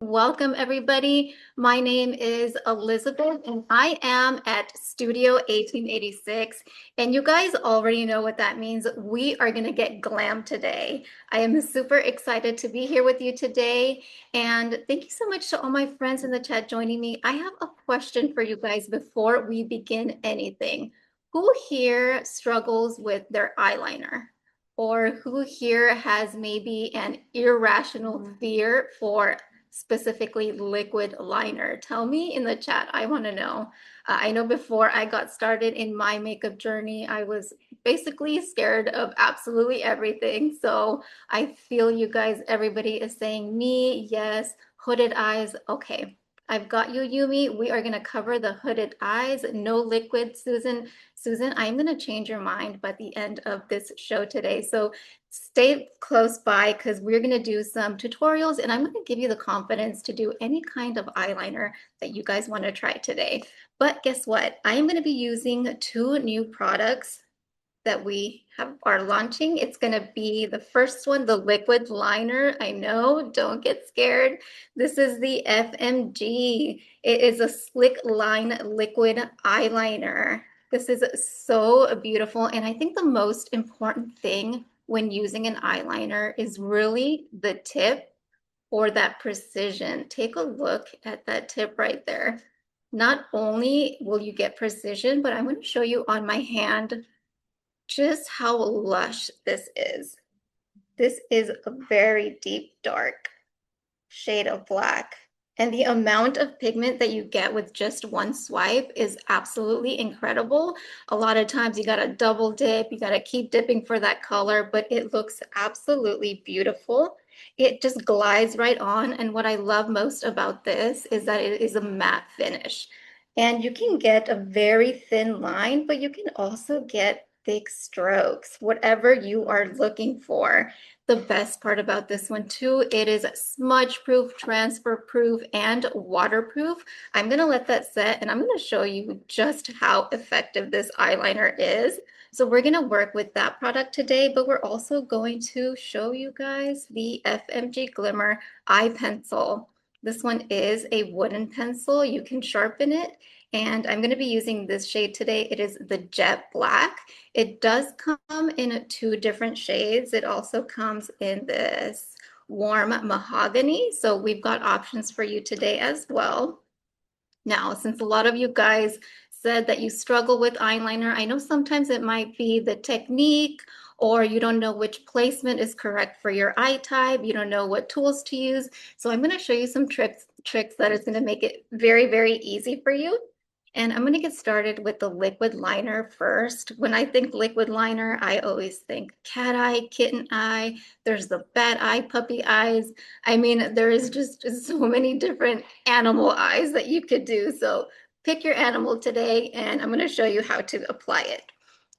Welcome, everybody. My name is Elizabeth, and I am at Studio 1886. And you guys already know what that means. We are going to get glam today. I am super excited to be here with you today. And thank you so much to all my friends in the chat joining me. I have a question for you guys before we begin anything. Who here struggles with their eyeliner? Or who here has maybe an irrational fear for specifically liquid liner? Tell me in the chat. I want to know. I know before I got started in my makeup journey, I was basically scared of absolutely everything. So I feel you guys, everybody is saying me, yes, hooded eyes. Okay. I've got you, Yumi. We are going to cover the hooded eyes. No liquid, Susan. Susan, I'm going to change your mind by the end of this show today. So stay close by because we're going to do some tutorials and I'm going to give you the confidence to do any kind of eyeliner that you guys want to try today. But guess what? I am going to be using two new products that we are launching. It's going to be the first one, the liquid liner. I know, don't get scared. This is the FMG. It is a slick line liquid eyeliner. This is so beautiful. And I think the most important thing when using an eyeliner is really the tip or that precision. Take a look at that tip right there. Not only will you get precision, but I'm going to show you on my hand just how lush this is. This is a very deep, dark shade of black. And the amount of pigment that you get with just one swipe is absolutely incredible. A lot of times you gotta double dip, you gotta keep dipping for that color, but it looks absolutely beautiful. It just glides right on. And what I love most about this is that it is a matte finish. And you can get a very thin line, but you can also get thick strokes, whatever you are looking for. The best part about this one too, it is smudge proof, transfer proof, and waterproof. I'm gonna let that set and I'm gonna show you just how effective this eyeliner is. So we're gonna work with that product today, but we're also going to show you guys the FMG Glimmer Eye Pencil. This one is a wooden pencil. You can sharpen it. And I'm going to be using this shade today. It is the Jet Black. It does come in two different shades. It also comes in this warm mahogany. So we've got options for you today as well. Now, since a lot of you guys said that you struggle with eyeliner, I know sometimes it might be the technique or you don't know which placement is correct for your eye type. You don't know what tools to use. So I'm going to show you some tricks that is going to make it very, very easy for you. And I'm going to get started with the liquid liner first. When I think liquid liner, I always think cat eye, kitten eye. There's the bat eye, puppy eyes. I mean, there is just so many different animal eyes that you could do. So pick your animal today, and I'm going to show you how to apply it.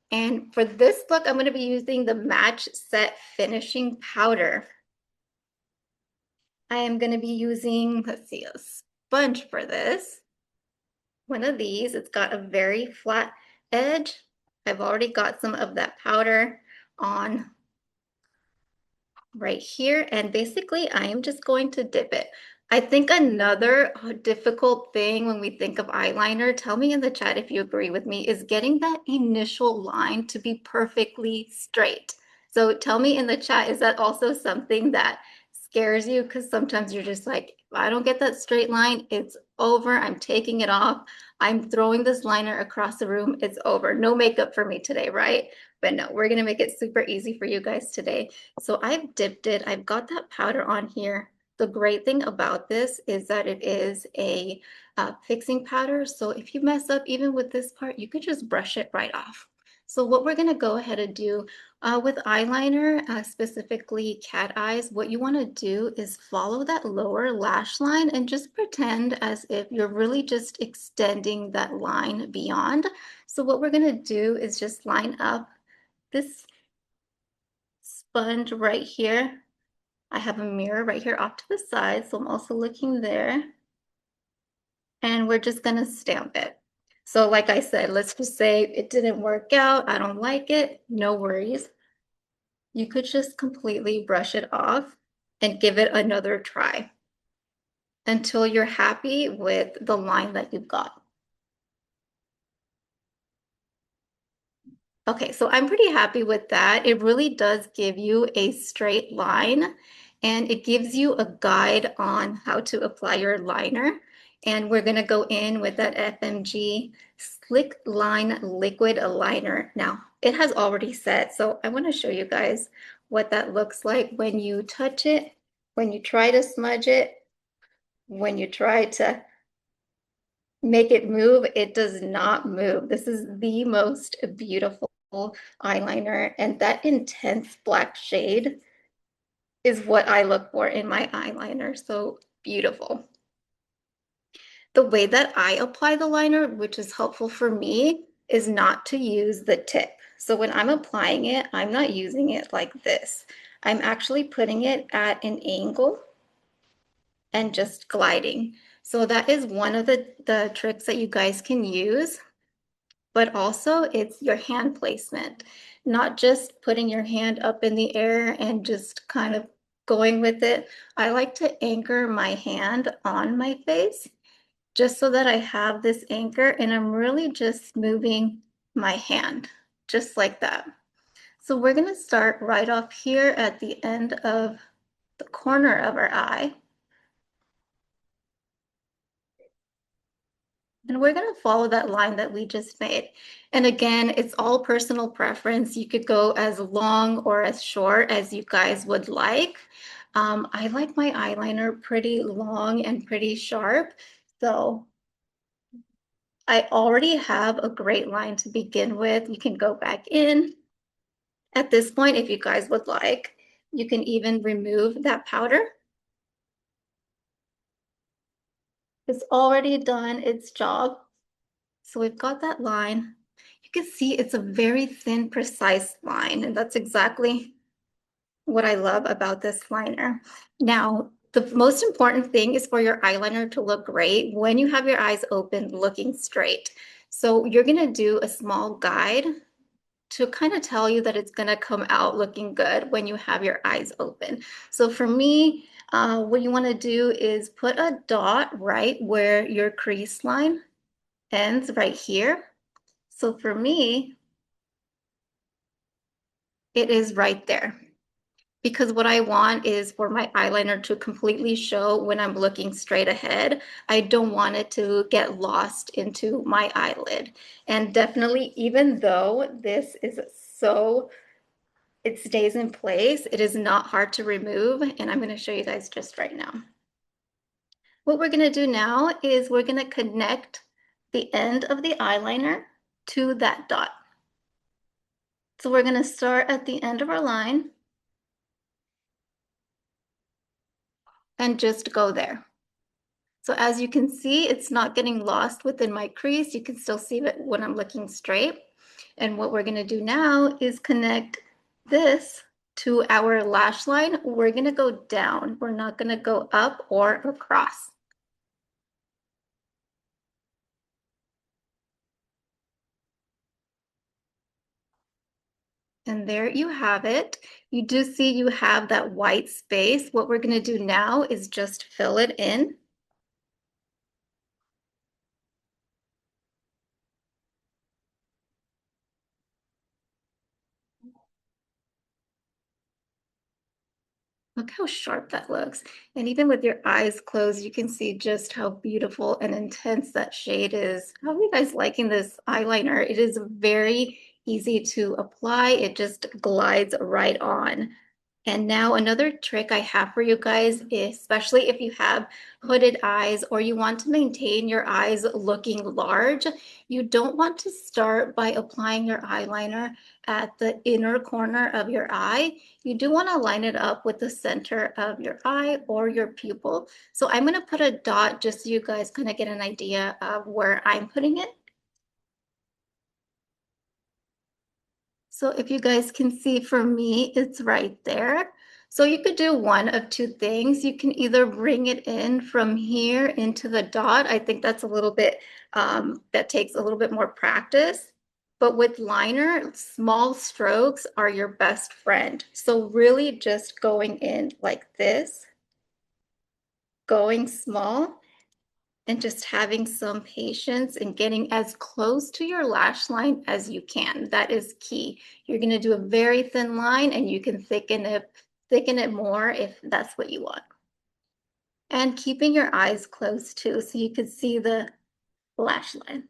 And for this look, I'm going to be using the Match Set Finishing Powder. I am going to be using, let's see, a sponge for this. One of these. It's got a very flat edge. I've already got some of that powder on right here. And basically, I am just going to dip it. I think another difficult thing when we think of eyeliner, tell me in the chat if you agree with me, is getting that initial line to be perfectly straight. So tell me in the chat, is that also something that scares you? Because sometimes you're just like, if I don't get that straight line, it's over. I'm taking it off. I'm throwing this liner across the room. It's over. No makeup for me today, right? But no, we're going to make it super easy for you guys today. So I've dipped it. I've got that powder on here. The great thing about this is that it is a fixing powder. So if you mess up even with this part, you could just brush it right off. So what we're going to go ahead and do with eyeliner, specifically cat eyes, what you want to do is follow that lower lash line and just pretend as if you're really just extending that line beyond. So what we're going to do is just line up this sponge right here. I have a mirror right here off to the side, so I'm also looking there. And we're just gonna stamp it. So like I said, let's just say it didn't work out, I don't like it, no worries. You could just completely brush it off and give it another try. until you're happy with the line that you've got. Okay, so I'm pretty happy with that. It really does give you a straight line and it gives you a guide on how to apply your liner. And we're gonna go in with that FMG Slick Line Liquid Liner. Now, it has already set, so I wanna show you guys what that looks like when you touch it, when you try to smudge it, when you try to make it move, it does not move. This is the most beautiful eyeliner, and that intense black shade is what I look for in my eyeliner. So beautiful. The way that I apply the liner, which is helpful for me, is not to use the tip. So when I'm applying it, I'm not using it like this. I'm actually putting it at an angle and just gliding. So that is one of the tricks that you guys can use, but also it's your hand placement, not just putting your hand up in the air and just kind of going with it. I like to anchor my hand on my face just so that I have this anchor and I'm really just moving my hand just like that. So we're going to start right off here at the end of the corner of our eye. And we're going to follow that line that we just made. And again, it's all personal preference. You could go as long or as short as you guys would like. I like my eyeliner pretty long and pretty sharp. So I already have a great line to begin with. You can go back in. At this point, if you guys would like, you can even remove that powder. It's already done its job. So we've got that line. You can see it's a very thin, precise line, and that's exactly what I love about this liner. Now, the most important thing is for your eyeliner to look great when you have your eyes open, looking straight. So you're gonna do a small guide to kind of tell you that it's gonna come out looking good when you have your eyes open. So for me, what you wanna do is put a dot right where your crease line ends, right here. So for me, it is right there. Because what I want is for my eyeliner to completely show when I'm looking straight ahead. I don't want it to get lost into my eyelid. And definitely, even though this is so, it stays in place, it is not hard to remove. And I'm going to show you guys just right now. What we're going to do now is we're going to connect the end of the eyeliner to that dot. So we're going to start at the end of our line and just go there. So as you can see, it's not getting lost within my crease. You can still see it when I'm looking straight. And what we're gonna do now is connect this to our lash line. We're gonna go down. We're not gonna go up or across. And there you have it. You do see you have that white space. What we're gonna do now is just fill it in. Look how sharp that looks. And even with your eyes closed, you can see just how beautiful and intense that shade is. How are you guys liking this eyeliner? It is very easy to apply. It just glides right on. And now another trick I have for you guys, especially if you have hooded eyes or you want to maintain your eyes looking large, you don't want to start by applying your eyeliner at the inner corner of your eye. You do want to line it up with the center of your eye or your pupil. So I'm going to put a dot just so you guys kind of get an idea of where I'm putting it. So if you guys can see for me, it's right there. So you could do one of two things. You can either bring it in from here into the dot. I think that's a little bit, that takes a little bit more practice. But with liner, small strokes are your best friend. So really just going in like this going small and just having some patience and getting as close to your lash line as you can. That is key. You're going to do a very thin line and you can thicken it more if that's what you want. And keeping your eyes closed too, so you can see the lash line.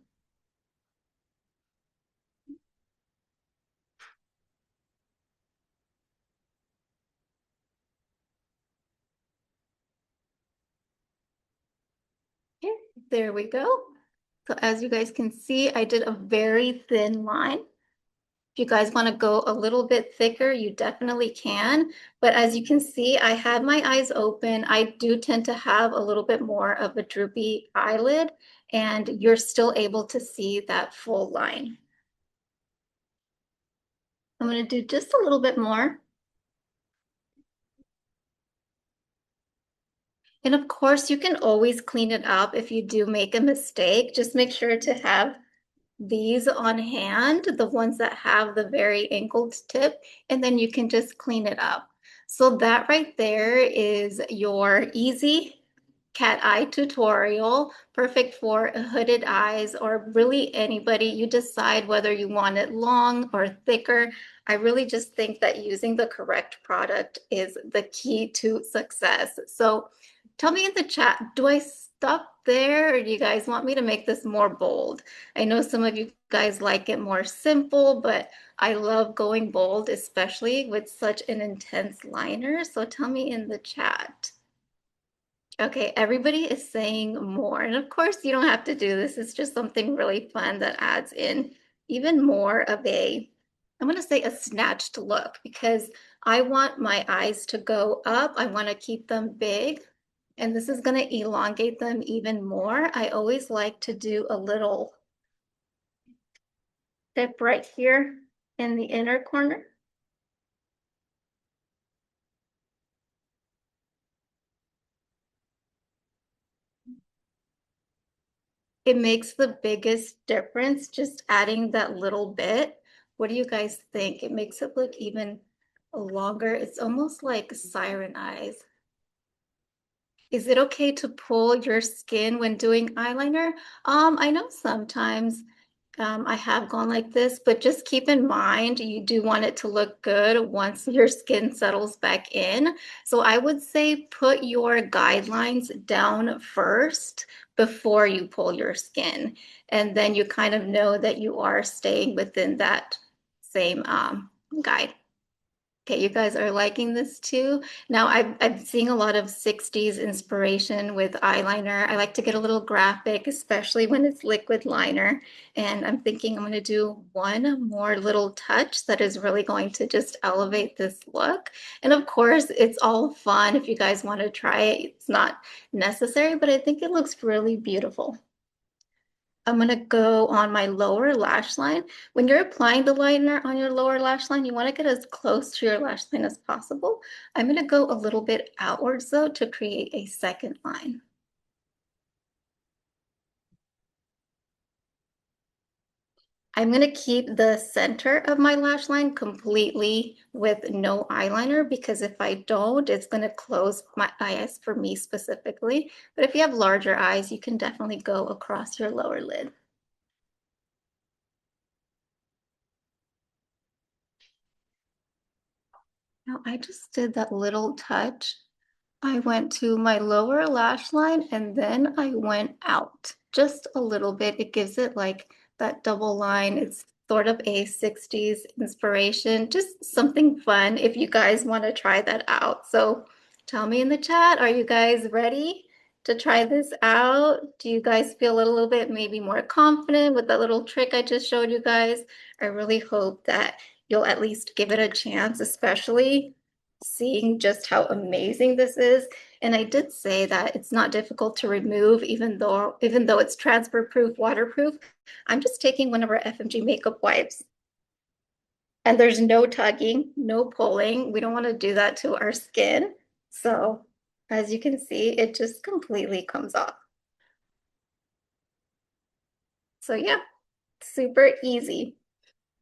Okay, there we go. So as you guys can see, I did a very thin line. If you guys want to go a little bit thicker, you definitely can. But as you can see, I had my eyes open. I do tend to have a little bit more of a droopy eyelid, and you're still able to see that full line. I'm going to do just a little bit more. And of course, you can always clean it up if you do make a mistake. Just make sure to have these on hand, the ones that have the very angled tip, and then you can just clean it up. So that right there is your easy cat eye tutorial, perfect for hooded eyes or really anybody. You decide whether you want it long or thicker. I really just think that using the correct product is the key to success. So tell me in the chat, do I stop there or do you guys want me to make this more bold? I know some of you guys like it more simple, but I love going bold, especially with such an intense liner. So tell me in the chat. Okay, everybody is saying more. And of course, you don't have to do this. It's just something really fun that adds in even more of a, I'm going to say a snatched look because I want my eyes to go up. I want to keep them big. And this is going to elongate them even more. I always like to do a little tip right here in the inner corner. It makes the biggest difference just adding that little bit. What do you guys think? It makes it look even longer. It's almost like siren eyes. Is it okay to pull your skin when doing eyeliner? I know sometimes I have gone like this, but just keep in mind you do want it to look good once your skin settles back in. So I would say put your guidelines down first before you pull your skin. And then you kind of know that you are staying within that same guide. Okay, you guys are liking this too. Now, I'm seeing a lot of 60s inspiration with eyeliner. I like to get a little graphic, especially when it's liquid liner. And I'm thinking I'm going to do one more little touch that is really going to just elevate this look. And of course, it's all fun. If you guys want to try it, it's not necessary, but I think it looks really beautiful. I'm going to go on my lower lash line. When you're applying the liner on your lower lash line, you want to get as close to your lash line as possible. I'm going to go a little bit outwards though to create a second line. I'm going to keep the center of my lash line completely with no eyeliner because if I don't, it's going to close my eyes for me specifically. But if you have larger eyes, you can definitely go across your lower lid. Now I just did that little touch. I went to my lower lash line and then I went out just a little bit. It gives it like that double line. It's sort of a 60s inspiration, just something fun if you guys want to try that out. So tell me in the chat, are you guys ready to try this out? Do you guys feel a little bit maybe more confident with that little trick I just showed you guys? I really hope that you'll at least give it a chance, especially seeing just how amazing this is. And I did say that it's not difficult to remove, even though it's transfer proof, waterproof. I'm just taking one of our FMG makeup wipes. And there's no tugging, no pulling. We don't want to do that to our skin. So as you can see, it just completely comes off. So yeah, super easy.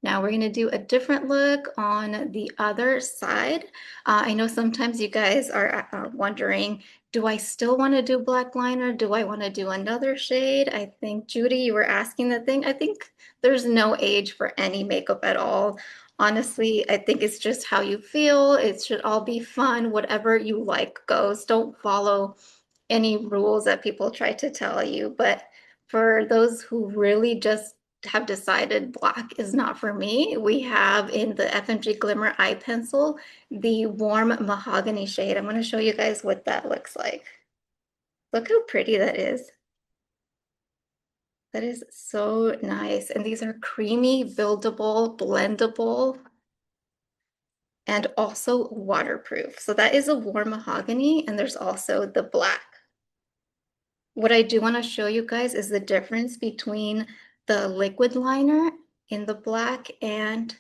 Now we're gonna do a different look on the other side. I know sometimes you guys are wondering, do I still wanna do black liner? Do I wanna do another shade? I think, Judy, you were asking the thing. I think there's no age for any makeup at all. Honestly, I think it's just how you feel. It should all be fun. Whatever you like goes. Don't follow any rules that people try to tell you. But for those who really just have decided black is not for me, we have in the FMG Glimmer Eye Pencil, the warm mahogany shade. I'm going to show you guys what that looks like. Look how pretty that is. That is so nice. And these are creamy, buildable, blendable, and also waterproof. So that is a warm mahogany, and there's also the black. What I do want to show you guys is the difference between the liquid liner in the black and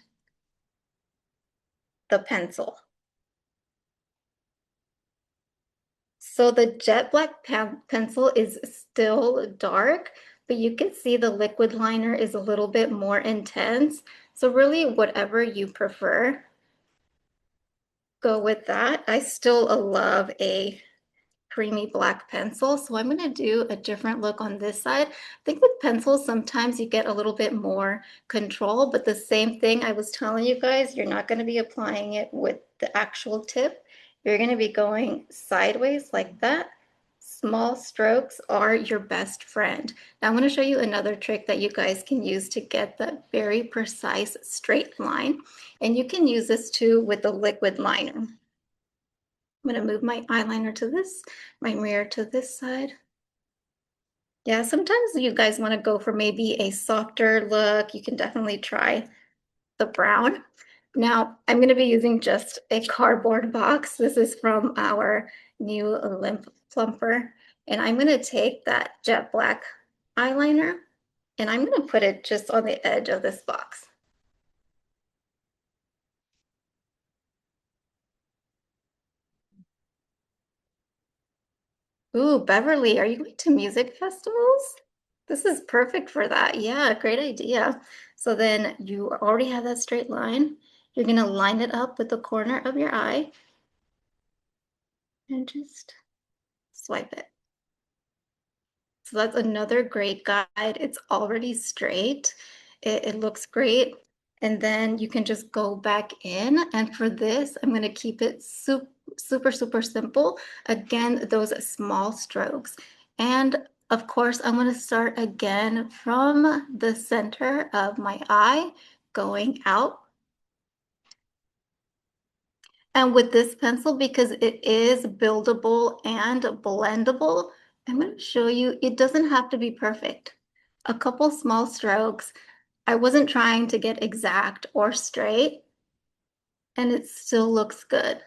the pencil. So the jet black pencil is still dark, but you can see the liquid liner is a little bit more intense. So really whatever you prefer, go with that. I still love a creamy black pencil. So I'm going to do a different look on this side. I think with pencils, sometimes you get a little bit more control, but the same thing I was telling you guys, you're not going to be applying it with the actual tip. You're going to be going sideways like that. Small strokes are your best friend. Now I'm going to show you another trick that you guys can use to get that very precise straight line. And you can use this too with the liquid liner. I'm going to move my eyeliner to this, my mirror to this side. Yeah, sometimes you guys want to go for maybe a softer look. You can definitely try the brown. Now, I'm going to be using just a cardboard box. This is from our new Limp Plumper. And I'm going to take that jet black eyeliner and I'm going to put it just on the edge of this box. Ooh, Beverly, are you going to music festivals? This is perfect for that. Yeah, great idea. So then you already have that straight line. You're going to line it up with the corner of your eye and just swipe it. So that's another great guide. It's already straight. It looks great. And then you can just go back in. And for this, I'm going to keep it super simple. Again, those small strokes. And of course, I'm going to start again from the center of my eye, going out. And with this pencil, because it is buildable and blendable, I'm going to show you, it doesn't have to be perfect. A couple small strokes. I wasn't trying to get exact or straight, and it still looks good.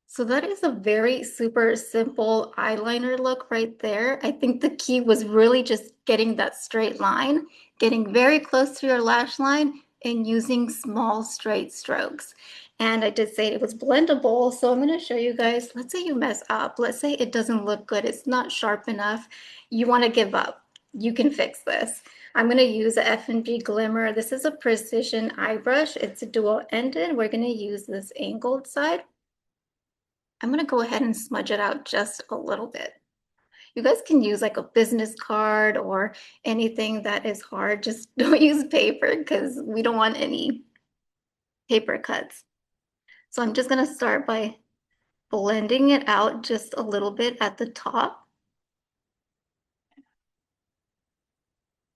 So that is a very super simple eyeliner look right there. I think the key was really just getting that straight line, getting very close to your lash line and using small straight strokes. And I did say it was blendable, so I'm going to show you guys. Let's say you mess up. Let's say it doesn't look good. It's not sharp enough. You want to give up. You can fix this. I'm going to use a F&G Glimmer. This is a precision eye brush. It's a dual-ended. We're going to use this angled side. I'm going to go ahead and smudge it out just a little bit. You guys can use like a business card or anything that is hard. Just don't use paper because we don't want any paper cuts. So I'm just going to start by blending it out just a little bit at the top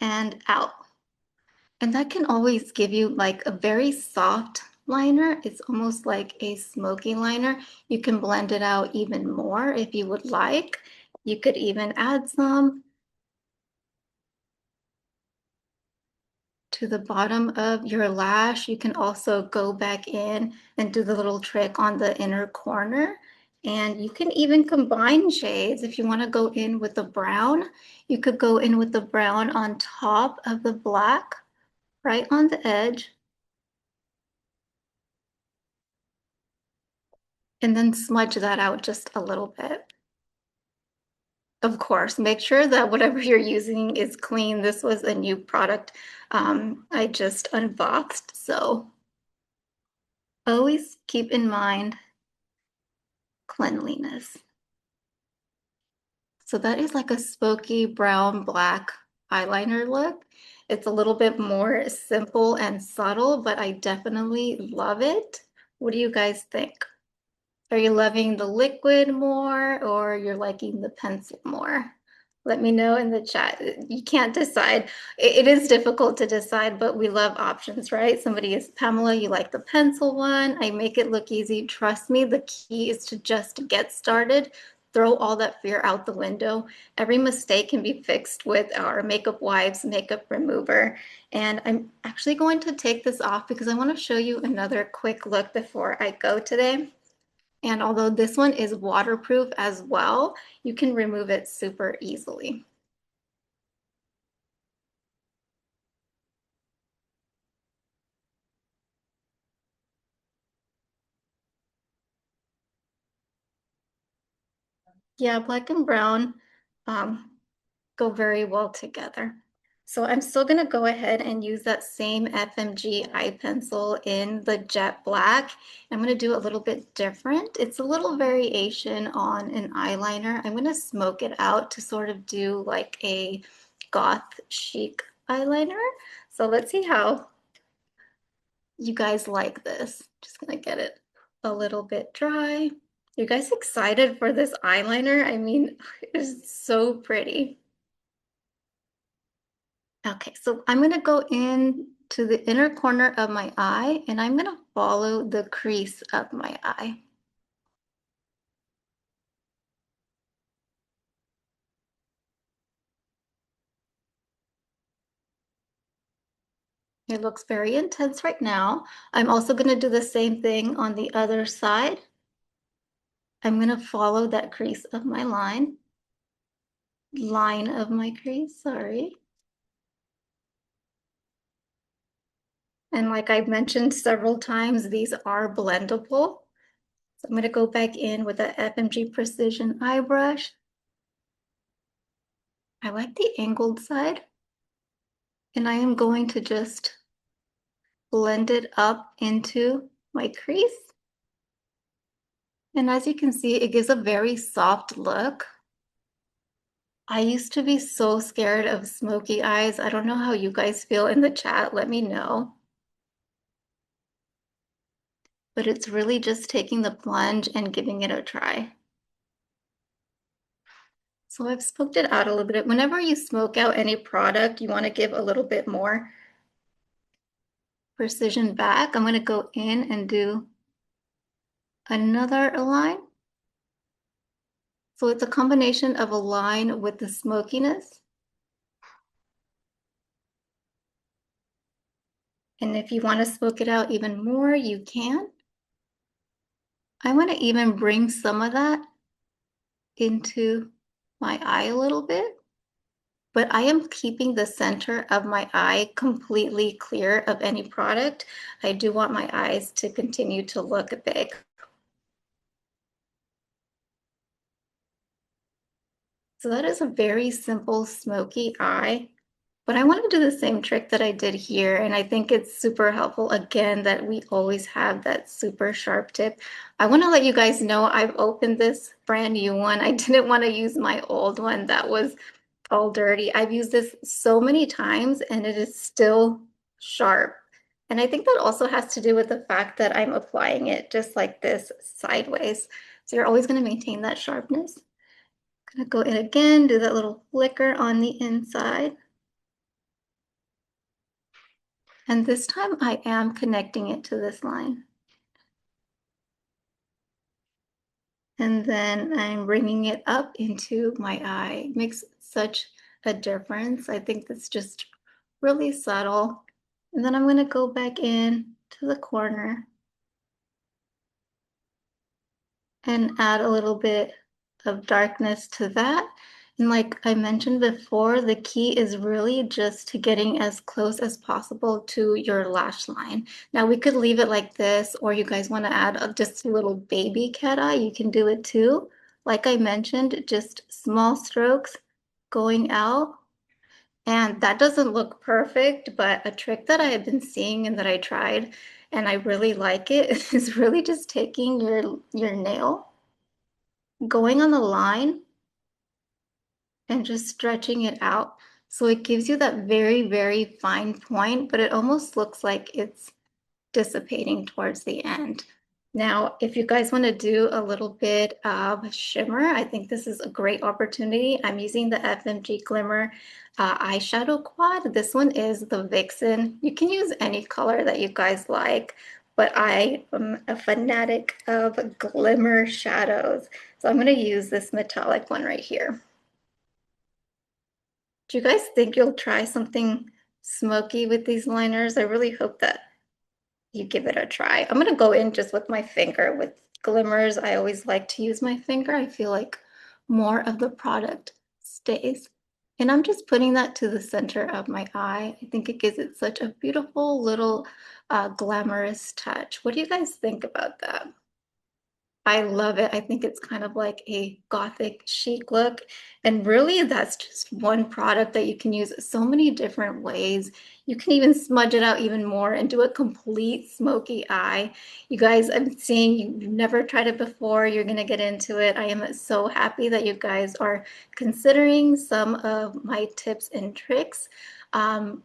and out. And that can always give you like a very soft liner. It's almost like a smoky liner. You can blend it out even more if you would like. You could even add some to the bottom of your lash. You can also go back in and do the little trick on the inner corner. And you can even combine shades. If you want to go in with the brown, you could go in with the brown on top of the black, right on the edge, and then smudge that out just a little bit. Of course, make sure that whatever you're using is clean. This was a new product I just unboxed, so always keep in mind cleanliness. So that is like a smoky brown black eyeliner look. It's a little bit more simple and subtle, but I definitely love it. What do you guys think? Are you loving the liquid more or you're liking the pencil more? Let me know in the chat. You can't decide. It is difficult to decide, but we love options, right? Somebody is Pamela, you like the pencil one. I make it look easy. Trust me, the key is to just get started. Throw all that fear out the window. Every mistake can be fixed with our Makeup Wives makeup remover. And I'm actually going to take this off because I want to show you another quick look before I go today. And although this one is waterproof as well, you can remove it super easily. Yeah, black and brown um, go very well together. So I'm still gonna go ahead and use that same FMG eye pencil in the jet black. I'm gonna do a little bit different. It's a little variation on an eyeliner. I'm gonna smoke it out to sort of do like a goth chic eyeliner. So let's see how you guys like this. Just gonna get it a little bit dry. You guys excited for this eyeliner? I mean, it is so pretty. Okay, so I'm gonna go in to the inner corner of my eye and I'm gonna follow the crease of my eye. It looks very intense right now. I'm also gonna do the same thing on the other side. I'm gonna follow that crease of my line of my crease, sorry. And like I've mentioned several times, these are blendable. So I'm going to go back in with the FMG Precision Eye Brush. I like the angled side. And I am going to just blend it up into my crease. And as you can see, it gives a very soft look. I used to be so scared of smoky eyes. I don't know how you guys feel in the chat. Let me know. But it's really just taking the plunge and giving it a try. So I've smoked it out a little bit. Whenever you smoke out any product, you want to give a little bit more precision back. I'm going to go in and do another line. So it's a combination of a line with the smokiness. And if you want to smoke it out even more, you can. I want to even bring some of that into my eye a little bit. But I am keeping the center of my eye completely clear of any product. I do want my eyes to continue to look big. So that is a very simple smoky eye. But I want to do the same trick that I did here. And I think it's super helpful, again, that we always have that super sharp tip. I want to let you guys know I've opened this brand new one. I didn't want to use my old one that was all dirty. I've used this so many times and it is still sharp. And I think that also has to do with the fact that I'm applying it just like this sideways. So you're always going to maintain that sharpness. Gonna go in again, do that little flicker on the inside. And this time I am connecting it to this line. And then I'm bringing it up into my eye. It makes such a difference. I think that's just really subtle. And then I'm gonna go back in to the corner and add a little bit of darkness to that. And like I mentioned before, the key is really just to getting as close as possible to your lash line. Now we could leave it like this, or you guys want to add just a little baby cat eye, you can do it too, Like I mentioned, just small strokes going out. And that doesn't look perfect, but a trick that I have been seeing and that I tried and I really like it is really just taking your nail, going on the line and just stretching it out. So it gives you that very, very fine point, but it almost looks like it's dissipating towards the end. Now, if you guys want to do a little bit of shimmer, I think this is a great opportunity. I'm using the FMG Glimmer eyeshadow quad. This one is the Vixen. You can use any color that you guys like, but I am a fanatic of glimmer shadows. So I'm going to use this metallic one right here. Do you guys think you'll try something smoky with these liners? I really hope that you give it a try. I'm gonna go in just with my finger. With glimmers, I always like to use my finger. I feel like more of the product stays. And I'm just putting that to the center of my eye. I think it gives it such a beautiful little glamorous touch. What do you guys think about that? I love it. I think it's kind of like a gothic chic look. And really, that's just one product that you can use so many different ways. You can even smudge it out even more and do a complete smoky eye. You guys, I'm seeing you've never tried it before. You're going to get into it. I am so happy that you guys are considering some of my tips and tricks. Um,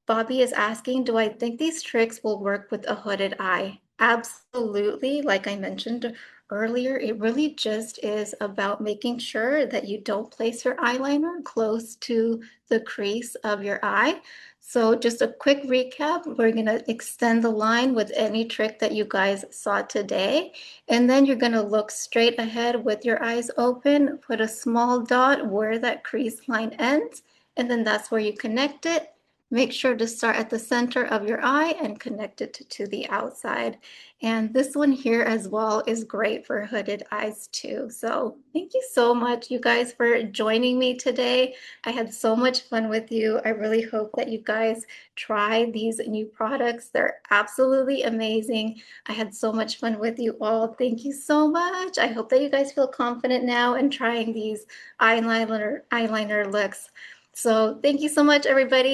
Bobby is asking, do I think these tricks will work with a hooded eye? Absolutely. Like I mentioned earlier, it really just is about making sure that you don't place your eyeliner close to the crease of your eye. So just a quick recap, we're going to extend the line with any trick that you guys saw today. And then you're going to look straight ahead with your eyes open, put a small dot where that crease line ends, and then that's where you connect it. Make sure to start at the center of your eye and connect it to the outside. And this one here as well is great for hooded eyes too. So thank you so much, you guys, for joining me today. I had so much fun with you. I really hope that you guys try these new products. They're absolutely amazing. I had so much fun with you all. Thank you so much. I hope that you guys feel confident now in trying these eyeliner looks. So thank you so much, everybody.